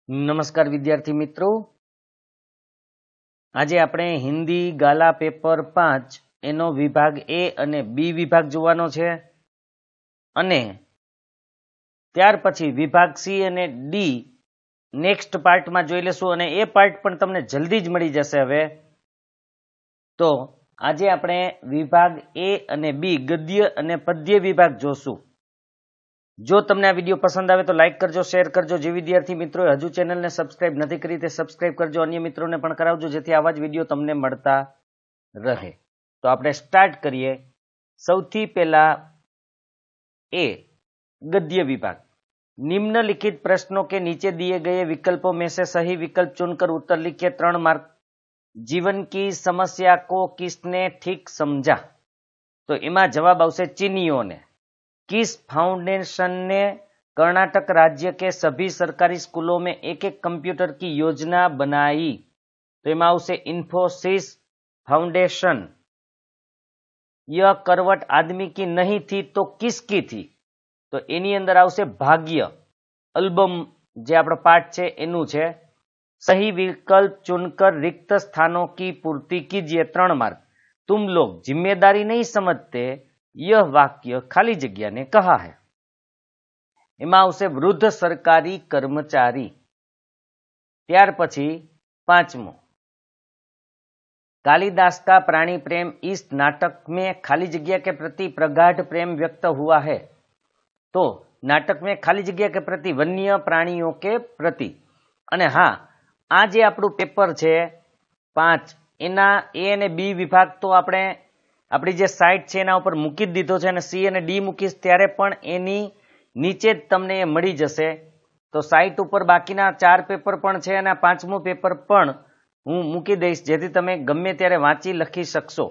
નમસ્કાર વિદ્યાર્થી મિત્રો, આજે આપણે હિન્દી ગાલા પેપર 5 એનો વિભાગ એ અને બી વિભાગ જોવાનો છે અને ત્યાર પછી વિભાગ સી અને ડી નેક્સ્ટ પાર્ટમાં જોઈ લેશું અને એ પાર્ટ પણ તમને જલ્દી જ મળી જશે. હવે તો આજે આપણે વિભાગ એ અને બી ગદ્ય અને પદ્ય વિભાગ જોશું. જો તમને આ વિડીયો પસંદ આવે તો લાઈક કરજો, શેર કરજો. જે વિદ્યાર્થી મિત્રોએ હજુ ચેનલને સબસ્ક્રાઇબ નથી કરી તે સબસ્ક્રાઇબ કરજો, અન્ય મિત્રોને પણ કરાવજો જેથી આવા જ વિડીયો તમને મળતા રહે. તો આપણે સ્ટાર્ટ કરીએ. સૌથી પહેલા ए गद्य विभाग. निम्नलिखित प्रश्नों के नीचे दिए गए विकल्पों में से सही विकल्प चुनकर उत्तर लिखिए. 3 मार्क. जीवन की समस्या को किसने ठीक समझा? तो एमा जवाब आवशे चीनियों ने. किस फाउंडेशन ने कर्नाटक राज्य के सभी सरकारी स्कूलों में एक एक कंप्यूटर की योजना बनाई? तो एमा आवशे इन्फोसिस फाउंडेशन. यह करवट आदमी की नहीं थी तो किसकी थी? तो एनी अंदर आवशे भाग्य. अल्बम जे आपणो पाठ छे एनु छे. सही विकल्प चुनकर रिक्त स्थानों की पूर्ति कीजिए. 3 मार्क. तुम लोग जिम्मेदारी नहीं समझते, यह वाक्य खाली जगह ने कहा है. एमां आवशे वृद्ध सरकारी कर्मचारी. त्यार पछी 5मो. कालिदास का प्राणी प्रेम इस नाटक में खाली जगह के प्रति प्रगाढ़ प्रेम व्यक्त हुआ है. तो नाटक में खाली जगह के प्रति वन्य प्राणियों के प्रति. अने हाँ, आज आपणुं पेपर छे 5 एना ए अने बी विभाग तो आपणे आपणी जे साइट छे एना उपर मूकी दीधो छे अने सी अने डी मूकीश त्यारे पण एनी नीचे ज तमने मळी जशे. तो साइट उपर बाकीना 4 पेपर पण छे अने 5मो पेपर पण हूँ मूकी दईश जेथी तमे गमे त्यारे वांची लखी शकशो.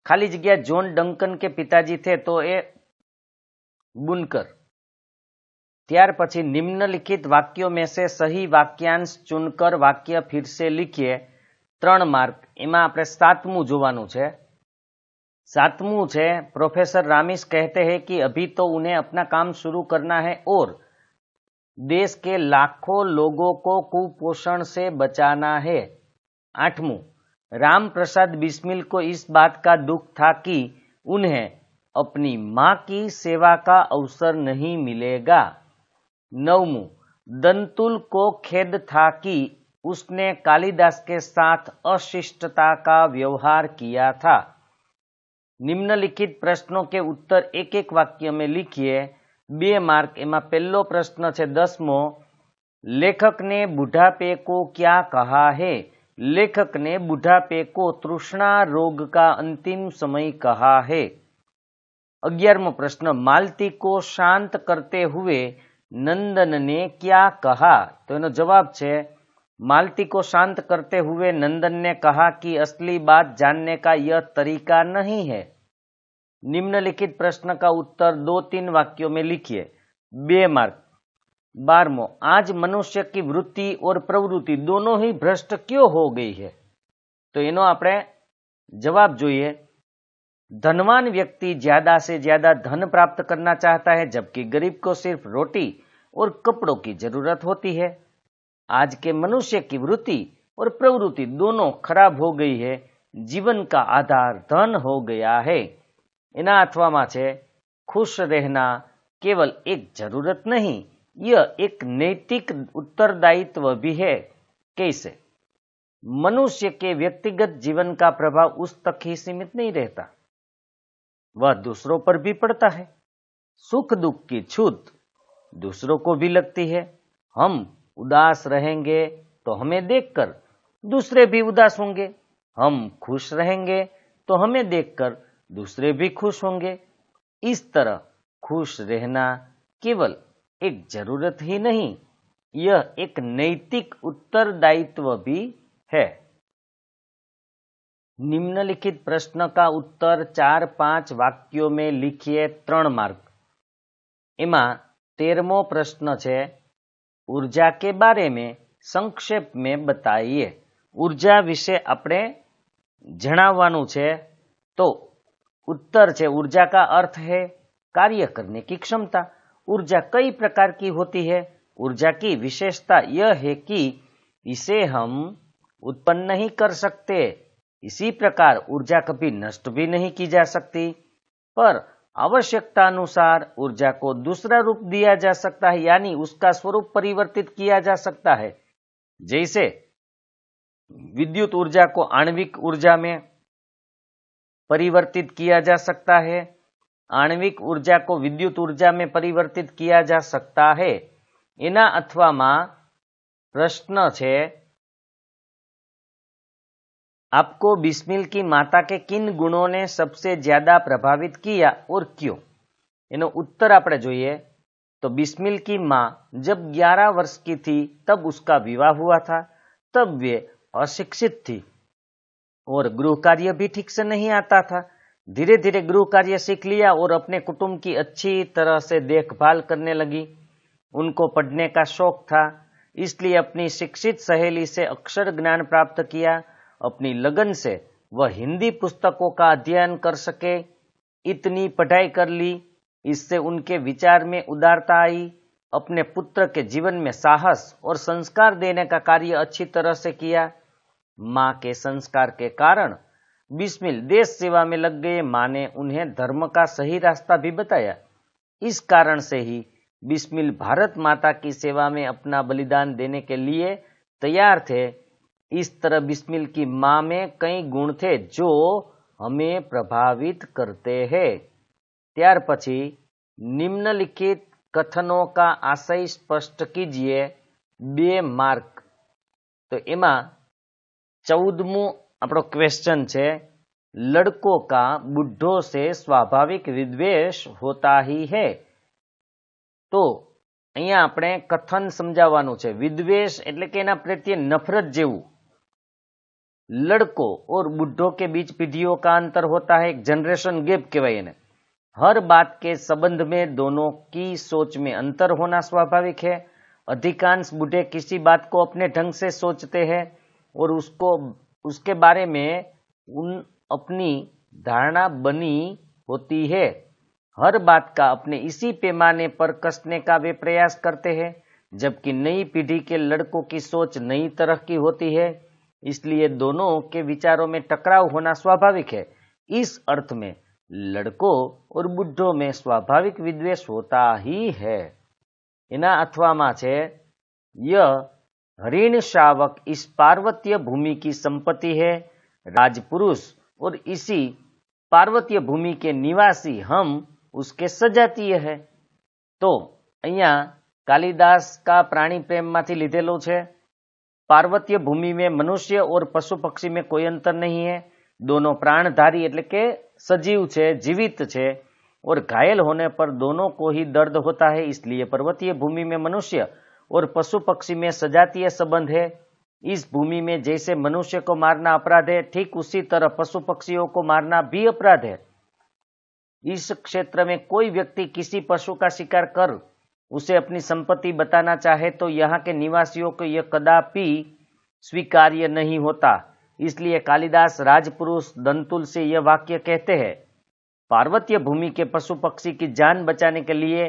खाली जग्या जॉन डंकन के पिताजी थे तो ए बुनकर. त्यार पछी निम्नलिखित वाक्यों में से सही वाक्यांश चुनकर वाक्य फिर से लिखिए. 3 मार्क. एमां आपणे 7मुं जोवानुं छे. 7मुं छे प्रोफेसर रामिस कहते हैं कि अभी तो उन्हें अपना काम शुरू करना है और देश के लाखों लोगों को कुपोषण से बचाना है. 8मुं. राम प्रसाद बिस्मिल को इस बात का दुख था कि उन्हें अपनी मां की सेवा का अवसर नहीं मिलेगा. 9मुं. दंतुल को खेद था कि उसने कालिदास के साथ अशिष्टता का व्यवहार किया था. निम्नलिखित प्रश्नों के उत्तर एक एक वाक्य में लिखिए. 2 मार्क. एमा पहलो प्रश्न है 10मो. लेखक ने बुढ़ापे को क्या कहा है? लेखक ने बुढ़ापे को तृष्णा रोग का अंतिम समय कहा है. 11मो प्रश्न. मालती को शांत करते हुए नंदन ने क्या कहा? तो एनो जवाब है मालती को शांत करते हुए नंदन ने कहा कि असली बात जानने का यह तरीका नहीं है. निम्नलिखित प्रश्न का उत्तर 2-3 वाक्यों में लिखिए. 2 मार्क. 12मो. आज मनुष्य की वृत्ति और प्रवृत्ति दोनों ही भ्रष्ट क्यों हो गई है? तो एनो आपणे जवाब जोईए. धनवान व्यक्ति ज्यादा से ज्यादा धन प्राप्त करना चाहता है जबकि गरीब को सिर्फ रोटी और कपड़ों की जरूरत होती है. आज के मनुष्य की वृत्ति और प्रवृत्ति दोनों खराब हो गई है. जीवन का आधार धन हो गया है. एना अथवा छे खुश रहना केवल एक जरूरत नहीं, यह एक नैतिक उत्तरदायित्व भी है. कैसे? मनुष्य के व्यक्तिगत जीवन का प्रभाव उस तक ही सीमित नहीं रहता, वह दूसरों पर भी पड़ता है. सुख दुख की छूट दूसरों को भी लगती है. हम उदास रहेंगे तो हमें देखकर दूसरे भी उदास होंगे. हम खुश रहेंगे तो हमें देखकर दूसरे भी खुश होंगे. इस तरह खुश रहना केवल एक जरूरत ही नहीं, यह एक नैतिक उत्तरदायित्व भी है. निम्नलिखित प्रश्न का उत्तर 4-5 वाक्यों में लिखिए. 3 मार्क. एमा 13मो प्रश्न है ऊर्जा के बारे में संक्षेप में बताइए. ऊर्जा विषे अपने जणाववानुं छे. तो उत्तर है ऊर्जा का अर्थ है कार्य करने की क्षमता. ऊर्जा कई प्रकार की होती है. ऊर्जा की विशेषता यह है कि इसे हम उत्पन्न नहीं कर सकते। इसी प्रकार ऊर्जा कभी नष्ट भी नहीं की जा सकती, पर आवश्यकता अनुसार ऊर्जा को दूसरा रूप दिया जा सकता है, यानी उसका स्वरूप परिवर्तित किया जा सकता है। जैसे विद्युत ऊर्जा को आणविक ऊर्जा में परिवर्तित किया जा सकता है, आणविक ऊर्जा को विद्युत ऊर्जा में परिवर्तित किया जा सकता है। एना अथवामां प्रश्न छे, आपको बिस्मिल की माता के किन गुणों ने सबसे ज्यादा प्रभावित किया और क्यों? एनो उत्तर आपणे जोईए तो बिस्मिल की मां जब 11 वर्ष की थी तब उसका विवाह हुआ था। तब वे अशिक्षित थी और गृह कार्य भी ठीक से नहीं आता था। धीरे धीरे गृह कार्य सीख लिया और अपने कुटुंब की अच्छी तरह से देखभाल करने लगी। उनको पढ़ने का शौक था, इसलिए अपनी शिक्षित सहेली से अक्षर ज्ञान प्राप्त किया। अपनी लगन से वह हिंदी पुस्तकों का अध्ययन कर सके, इतनी पढ़ाई कर ली। इससे उनके विचार में उदारता आई। अपने पुत्र के जीवन में साहस और संस्कार देने का कार्य अच्छी तरह से किया। माँ के संस्कार के कारण बिस्मिल देश सेवा में लग गए। माँ ने उन्हें धर्म का सही रास्ता भी बताया। इस कारण से ही बिस्मिल भारत माता की सेवा में अपना बलिदान देने के लिए तैयार थे। इस तरह बिस्मिल की माँ में कई गुण थे जो हमें प्रभावित करते हैं। त्यार पछी निम्नलिखित कथनों का आशय स्पष्ट कीजिए। 2 मार्क। तो एमा 14मो आपणो क्वेश्चन छे, लड़कों का बुढ़ों से स्वाभाविक विद्वेष होता ही है। तो अहींया आपणे कथन समजाववानुं छे। विद्वेष एटले के एना प्रत्ये नफरत जेवुं। लड़कों और बुढ़ों के बीच पीढ़ियों का अंतर होता है, एक जनरेशन गैप कहवाय एने। हर बात के संबंध में दोनों की सोच में अंतर होना स्वाभाविक है। अधिकांश बूढ़े किसी बात को अपने ढंग से सोचते हैं और उसके बारे में अपनी धारणा बनी होती है। हर बात का अपने इसी पैमाने पर कसने का वे प्रयास करते हैं, जबकि नई पीढ़ी के लड़कों की सोच नई तरह की होती है, इसलिए दोनों के विचारों में टकराव होना स्वाभाविक है। इस अर्थ में लड़कों और बुढ़ों में स्वाभाविक विद्वेष होता ही है। एना अथवामां छे, यह हरिण शावक इस पार्वतीय भूमि की संपत्ति है। राजपुरुष और इसी पार्वतीय भूमि के निवासी हम उसके सजातीय है। तो अहींया कालिदास का प्राणी प्रेम मांथी लीधेलो छे। पार्वतीय भूमि में मनुष्य और पशु पक्षी में कोई अंतर नहीं है। दोनों प्राणधारी एटले के सजीव छे, जीवित छे, और घायल होने पर दोनों को ही दर्द होता है। इसलिए पर्वतीय भूमि में मनुष्य और पशु पक्षी में सजातीय संबंध है। इस भूमि में जैसे मनुष्य को मारना अपराध है, ठीक उसी तरह पशु पक्षियों को मारना भी अपराध है। इस क्षेत्र में कोई व्यक्ति किसी पशु का शिकार कर उसे अपनी संपत्ति बताना चाहे तो यहाँ के निवासियों को यह कदापि स्वीकार्य नहीं होता। इसलिए कालिदास राजपुरुष दंतुल से यह वाक्य कहते हैं, पार्वतीय भूमि के पशु पक्षी की जान बचाने के लिए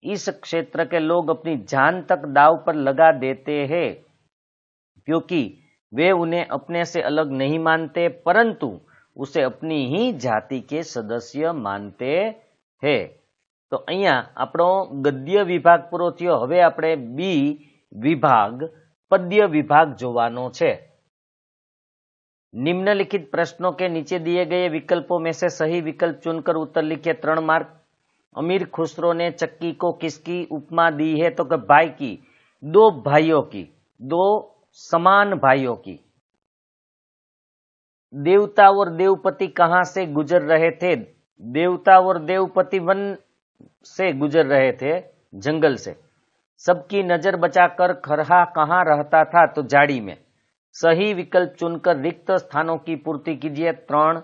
इस क्षेत्र के लोग अपनी जान तक दांव पर लगा देते हैं, क्योंकि वे उन्हें अपने से अलग नहीं मानते, परंतु उसे अपनी ही जाति के सदस्य मानते हैं। तो अहींया आपणो गद्य विभाग पूरो थयो। हवे आपणे बी विभाग पद्य विभाग जोवानो छे। निम्नलिखित प्रश्नों के नीचे दिए गए विकल्पों में से सही विकल्प चुनकर उत्तर लिखिए। 3 मार्क। अमीर खुसरो ने चक्की को किसकी उपमा दी है? तो कि भाई की, 2 भाइयों की, 2 समान भाइयों की। देवता और देवपति कहां से गुजर रहे थे? देवता और देवपति वन से गुजर रहे थे, जंगल से। सबकी नजर बचाकर खरहा कहां रहता था? तो झाड़ी में। सही विकल्प चुनकर रिक्त स्थानों की पूर्ति कीजिए। 3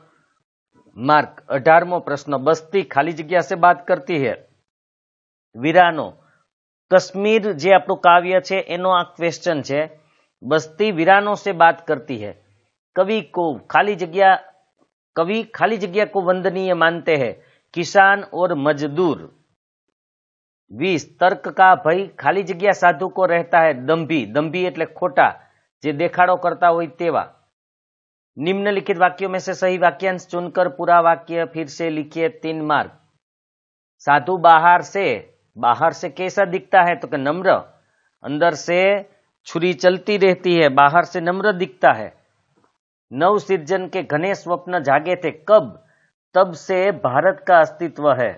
मार्क। 18वां प्रश्न, बस्ती खाली जगह से बात करती है। वीरानो कश्मीर जे आपणुं काव्य छे एनो आ क्वेश्चन छे। बस्ती वीरानो से बात करती है। कवि खाली जगह को वंदनीय मानते हैं। किसान और मजदूर 20 तर्क का भय, खाली जग्या साधु को रहता है दंभी, दंभी એટલે ખોટા, જે દેખાડો કરતા હોય તેવા। निम्नलिखित वाक्यों में से सही वाक्यांश चुनकर पूरा वाक्य फिर से लिखिए, 3 मार्क। साधु बाहर से कैसा दिखता है? तो कि नम्र, अंदर से छुरी चलती रहती है, बाहर से नम्र दिखता है। नव सृजन के घने स्वप्न जागे थे, कब? तब से भारत का अस्तित्व है।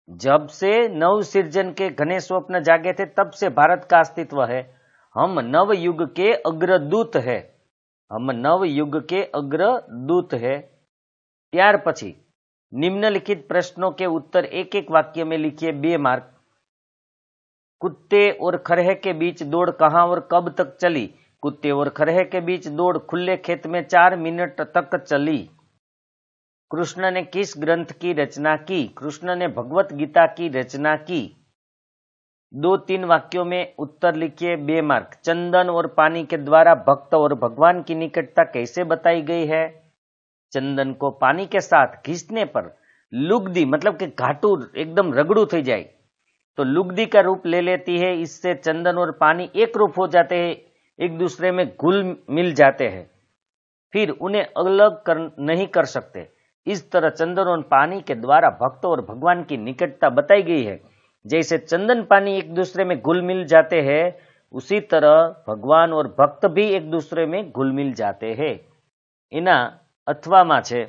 जब से नव सृजन के घने स्वप्न जागे थे तब से भारत का अस्तित्व है। हम नव युग के अग्रदूत है, हम नव युग के अग्रदूत है। ત્યાર પછી निम्नलिखित प्रश्नों के उत्तर एक एक वाक्य में लिखिए, 2 मार्क। कुत्ते और खरहे के बीच दौड़ कहां और कब तक चली? कुत्ते और खरहे के बीच दौड़ खुले खेत में 4 मिनट तक चली। कृष्ण ने किस ग्रंथ की रचना की? कृष्ण ने भगवत गीता की रचना की। 2-3 वाक्यों में उत्तर लिखिए, 2 मार्क। चंदन और पानी के द्वारा भक्त और भगवान की निकटता कैसे बताई गई है? चंदन को पानी के साथ घिसने पर लुगदी, मतलब कि घाटू एकदम रगड़ू थई जाए तो लुगदी का रूप ले लेती है। इससे चंदन और पानी एक रूप हो जाते हैं, एक दूसरे में घुल मिल जाते हैं, फिर उन्हें अलग नहीं कर सकते। इस तरह चंदन और पानी के द्वारा भक्त और भगवान की निकटता बताई गई है। जैसे चंदन पानी एक दूसरे में घुल मिल जाते हैं, उसी तरह भगवान और भक्त भी एक दूसरे में घुल मिल जाते हैं। इना अथवा छे,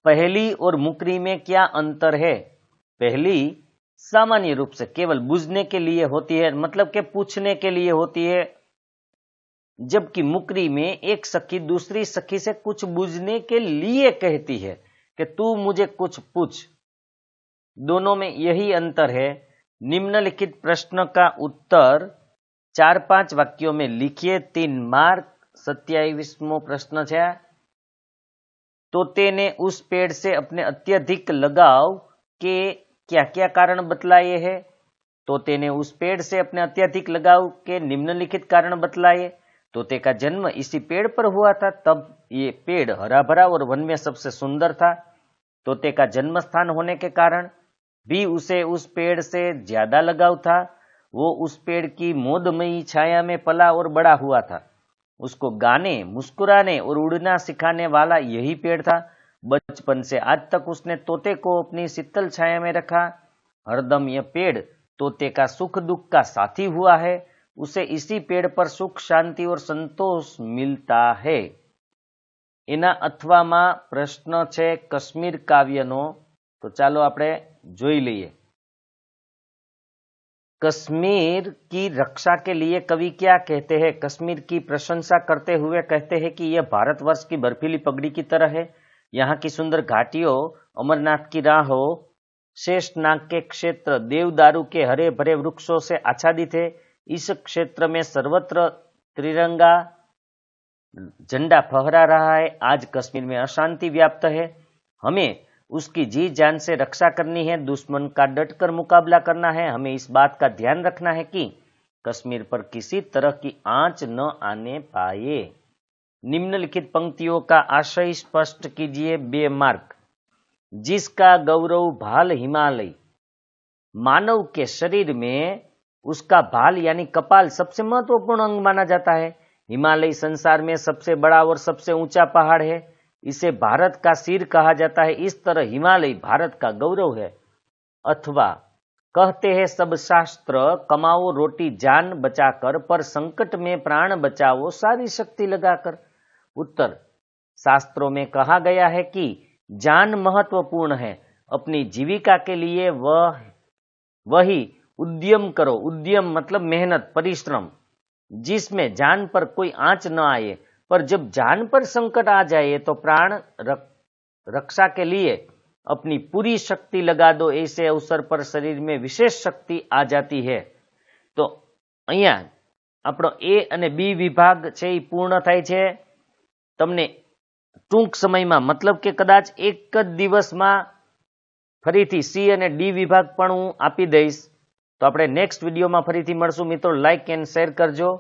पहली और मुकरी में क्या अंतर है? पहली सामान्य रूप से केवल बुझने के लिए होती है, मतलब के पूछने के लिए होती है, जबकि मुकरी में एक सखी दूसरी सखी से कुछ बुझने के लिए कहती है कि तू मुझे कुछ पूछ। दोनों में यही अंतर है। निम्नलिखित प्रश्न का उत्तर 4-5 वाक्यों में लिखिए, 3 मार्क। 27वां प्रश्न है, तोते ने उस पेड़ से अपने अत्यधिक लगाव के क्या क्या कारण बतलाए हैं? तोते ने उस पेड़ से अपने अत्यधिक लगाव के निम्नलिखित कारण बतलाए। तोते का जन्म इसी पेड़ पर हुआ था, तब ये पेड़ हरा भरा और वन में सबसे सुंदर था। तोते का जन्म स्थान होने के कारण भी उसे उस पेड़ से ज्यादा लगाव था। वो उस पेड़ की मोदमयी छाया में पला और बड़ा हुआ था। उसको गाने, मुस्कुराने और उड़ना सिखाने वाला यही पेड़ था। बचपन से आज तक उसने तोते को अपनी शीतल छाया में रखा। हरदम यह पेड़ तोते का सुख दुख का साथी हुआ है। उसे इसी पेड़ पर सुख, शांति और संतोष मिलता है। एना अथवा प्रश्न छे कश्मीर काव्यनो, तो चालो आपणे जोई लईए। कश्मीर की रक्षा के लिए कवि क्या कहते हैं? कश्मीर की प्रशंसा करते हुए कहते हैं कि यह भारतवर्ष की बर्फीली पगड़ी की तरह है। यहाँ की सुंदर घाटियों, अमरनाथ की राहों, शेषनाग के क्षेत्र, देवदारू के हरे भरे वृक्षों से आच्छादित है। इस क्षेत्र में सर्वत्र त्रिरंगा झंडा फहरा रहा है। आज कश्मीर में अशांति व्याप्त है। हमें उसकी जी जान से रक्षा करनी है, दुश्मन का डटकर मुकाबला करना है। हमें इस बात का ध्यान रखना है कि कश्मीर पर किसी तरह की आंच न आने पाए। निम्नलिखित पंक्तियों का आशय स्पष्ट कीजिए, 2 मार्क। जिसका गौरव भाल हिमालय, मानव के शरीर में उसका भाल यानी कपाल सबसे महत्वपूर्ण अंग माना जाता है। हिमालय संसार में सबसे बड़ा और सबसे ऊंचा पहाड़ है। इसे भारत का सिर कहा जाता है। इस तरह हिमालय भारत का गौरव है। अथवा कहते हैं सब शास्त्र, कमाओ रोटी जान बचाकर, पर संकट में प्राण बचाओ सारी शक्ति लगाकर। उत्तर, शास्त्रों में कहा गया है कि जान महत्वपूर्ण है। अपनी जीविका के लिए वही उद्यम करो। उद्यम मतलब मेहनत, परिश्रम, जिसमें जान पर कोई आंच न आए। पर जब जान पर संकट आ जाए तो प्राण रक्षा के लिए अपनी पूरी शक्ति लगा दो। ऐसे अवसर पर शरीर में विशेष शक्ति आ जाती है। तो અહીંયા આપણો ए અને बी विभाग છે એ પૂર્ણ થાય છે। તમને ટૂંક સમયમાં, मतलब કે કદાચ એક જ દિવસમાં ફરીથી सी અને डी વિભાગ પણ હું આપી દઈશ। તો આપણે નેક્સ્ટ વિડીયોમાં ફરીથી મળશું મિત્રો। લાઇક એન્ડ શેર કરજો।